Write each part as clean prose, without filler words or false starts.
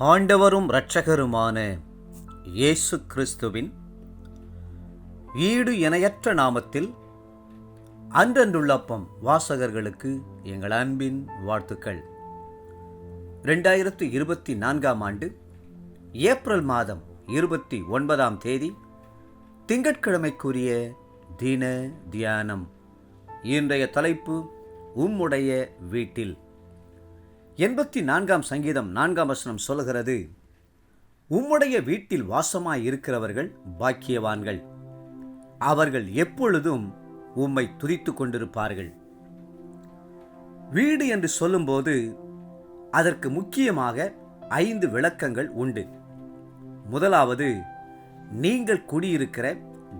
ஆண்டவரும் இரட்சகருமான இயேசு கிறிஸ்துவின் ஈடு இணையற்ற நாமத்தில் அன்றன்றுள்ளப்பம் வாசகர்களுக்கு எங்கள் அன்பின் வாழ்த்துக்கள். 2024 ஆண்டு ஏப்ரல் மாதம் 29ஆம் தேதி திங்கட்கிழமைக்குரிய தின தியானம். இன்றைய தலைப்பு உம்முடைய வீட்டில். 84ஆம் சங்கீதம் 4ஆம் வசனம் சொல்கிறது, உம்முடைய வீட்டில் வாசமாயிருக்கிறவர்கள் பாக்கியவான்கள், அவர்கள் எப்பொழுதும் உம்மை துதித்துக் கொண்டிருப்பார்கள். வீடு என்று சொல்லும்போது அதற்கு முக்கியமாக 5 விளக்கங்கள் உண்டு. முதலாவது, நீங்கள் குடியிருக்கிற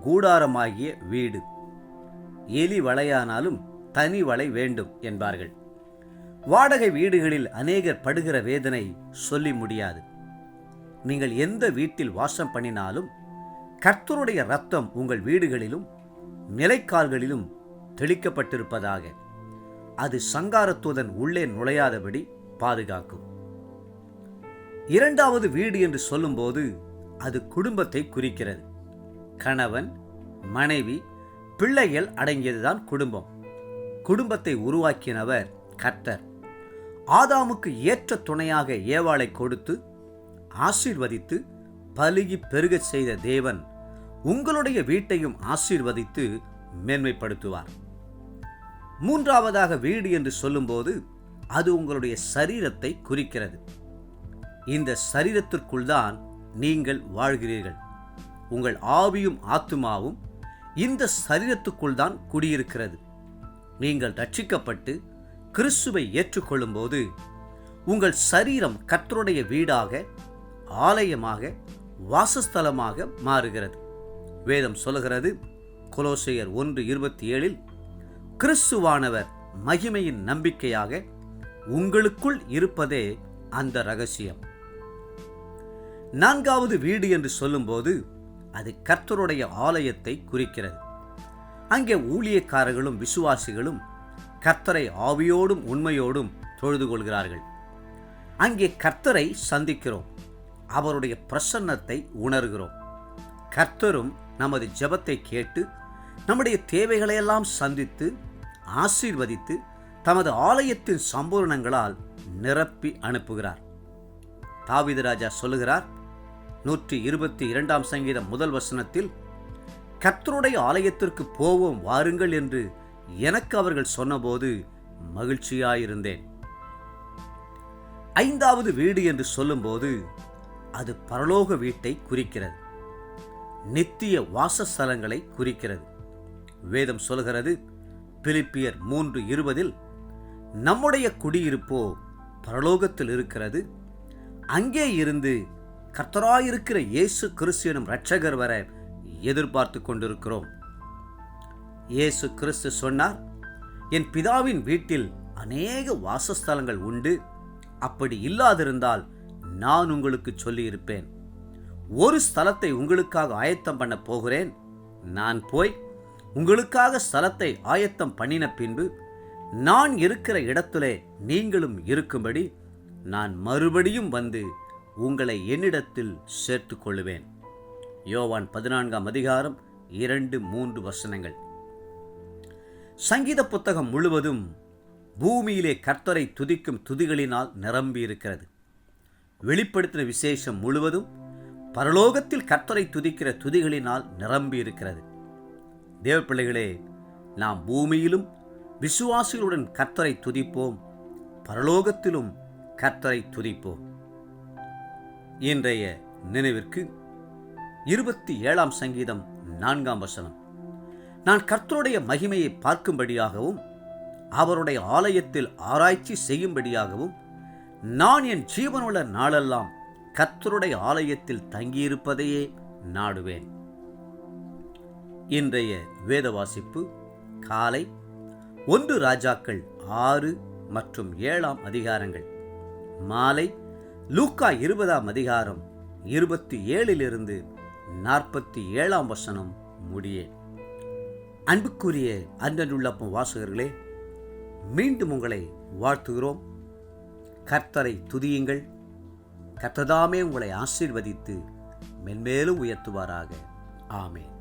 கூடாரமாகிய வீடு. எலி வளையானாலும் தனி வளை வேண்டும் என்பார்கள். வாடகை வீடுகளில் அநேகர் படுகிற வேதனை சொல்லி முடியாது. நீங்கள் எந்த வீட்டில் வாசம் பண்ணினாலும் கர்த்தருடைய இரத்தம் உங்கள் வீடுகளிலும் நிலைக்கால்களிலும் தெளிக்கப்பட்டிருப்பதாக. அது சங்காரத்தூதன் உள்ளே நுழையாதபடி பாதுகாக்கும். இரண்டாவது, வீடு என்று சொல்லும்போது அது குடும்பத்தை குறிக்கிறது. கணவன், மனைவி, பிள்ளைகள் அடங்கியதுதான் குடும்பம். குடும்பத்தை உருவாக்கினவர் கர்த்தர். ஆதாமுக்கு ஏற்ற துணையாக ஏவாளை கொடுத்து ஆசீர்வதித்து பலுகி பெருகச் செய்த தேவன் உங்களுடைய வீட்டையும் ஆசீர்வதித்து மேன்மைப்படுத்துவார். மூன்றாவதாக, வீடு என்று சொல்லும்போது அது உங்களுடைய சரீரத்தை குறிக்கிறது. இந்த சரீரத்திற்குள் தான் நீங்கள் வாழ்கிறீர்கள். உங்கள் ஆவியும் ஆத்துமாவும் இந்த சரீரத்துக்குள் தான் குடியிருக்கிறது. நீங்கள் ரட்சிக்கப்பட்டு கிறிஸ்துவை ஏற்றுக்கொள்ளும் போது உங்கள் சரீரம் கர்த்தருடைய வீடாக, ஆலயமாக, வாசஸ்தலமாக மாறுகிறது. வேதம் சொல்லுகிறது, கொலோசையர் 1:27, கிறிஸ்துவானவர் மகிமையின் நம்பிக்கையாக உங்களுக்குள் இருப்பதே அந்த ரகசியம். நான்காவது, வீடு என்று சொல்லும்போது அது கர்த்தருடைய ஆலயத்தை குறிக்கிறது. அங்கே ஊழியக்காரர்களும் விசுவாசிகளும் கர்த்தரை ஆவியோடும் உண்மையோடும் தொழுது கொள்கிறார்கள். அங்கே கர்த்தரை சந்திக்கிறோம், அவருடைய பிரசன்னத்தை உணர்கிறோம். கர்த்தரும் நமது ஜெபத்தை கேட்டு நம்முடைய தேவைகளையெல்லாம் சந்தித்து ஆசீர்வதித்து தமது ஆலயத்தின் சம்பூர்ணங்களால் நிரப்பி அனுப்புகிறார். தாவீது ராஜா சொல்லுகிறார், 122ஆம் சங்கீதம் 1 வசனத்தில், கர்த்தருடைய ஆலயத்திற்கு போவோம் வாருங்கள் என்று எனக்கு அவர்கள் சொன்னபோது மகிழ்ச்சியாயிருந்தேன். ஐந்தாவது, வீடு என்று சொல்லும்போது அது பரலோக வீட்டை குறிக்கிறது. நித்திய வாசஸ்தலங்களை குறிக்கிறது. வேதம் சொல்கிறது, பிலிப்பியர் 3:20, நம்முடைய குடியிருப்போ பரலோகத்தில் இருக்கிறது, அங்கே இருந்து கர்த்தராயிருக்கிற இயேசு கிறிஸ்து எனும் இரட்சகர் வர எதிர்பார்த்து கொண்டிருக்கிறோம். இயேசு கிறிஸ்து சொன்னார், என் பிதாவின் வீட்டில் அநேக வாசஸ்தலங்கள் உண்டு, அப்படி இல்லாதிருந்தால் நான் உங்களுக்கு சொல்லியிருப்பேன். ஒரு ஸ்தலத்தை உங்களுக்காக ஆயத்தம் பண்ண போகிறேன். நான் போய் உங்களுக்காக ஸ்தலத்தை ஆயத்தம் பண்ணின பின்பு நான் இருக்கிற இடத்திலே நீங்களும் இருக்கும்படி நான் மறுபடியும் வந்து உங்களை என்னிடத்தில் சேர்த்து கொள்ளுவேன். யோவான் 14ஆம் அதிகாரம் 2-3 வசனங்கள். சங்கீத புத்தகம் முழுவதும் பூமியிலே கர்த்தரை துதிக்கும் துதிகளினால் நிரம்பி இருக்கிறது. வெளிப்படுத்தின விசேஷம் முழுவதும் பரலோகத்தில் கர்த்தரை துதிக்கிற துதிகளினால் நிரம்பி இருக்கிறது. தேவ பிள்ளைகளே, நாம் பூமியிலும் விசுவாசிகளுடன் கர்த்தரை துதிப்போம், பரலோகத்திலும் கர்த்தரை துதிப்போம். இன்றைய நினைவிற்கு 27ஆம் சங்கீதம் 4ஆம் வசனம், நான் கர்த்தருடைய மகிமையை பார்க்கும்படியாகவும் அவருடைய ஆலயத்தில் ஆராய்ச்சி செய்யும்படியாகவும் நான் என் ஜீவனுள்ள நாளெல்லாம் கர்த்தருடைய ஆலயத்தில் தங்கியிருப்பதையே நாடுவேன். இன்றைய வேத வாசிப்பு காலை 1 ராஜாக்கள் 6 மற்றும் 7ஆம் அதிகாரங்கள், மாலை லூக்கா 20ஆம் அதிகாரம் 27 47ஆம் வசனம் முடியே. அன்புக்குரிய அன்றன்றுள்ளப்பம் வாசகர்களே, மீண்டும் உங்களை வாழ்த்துகிறோம். கர்த்தரை துதியுங்கள், கர்த்தர் தாமே உங்களை ஆசீர்வதித்து மென்மேலும் உயர்த்துவாராக. ஆமென்.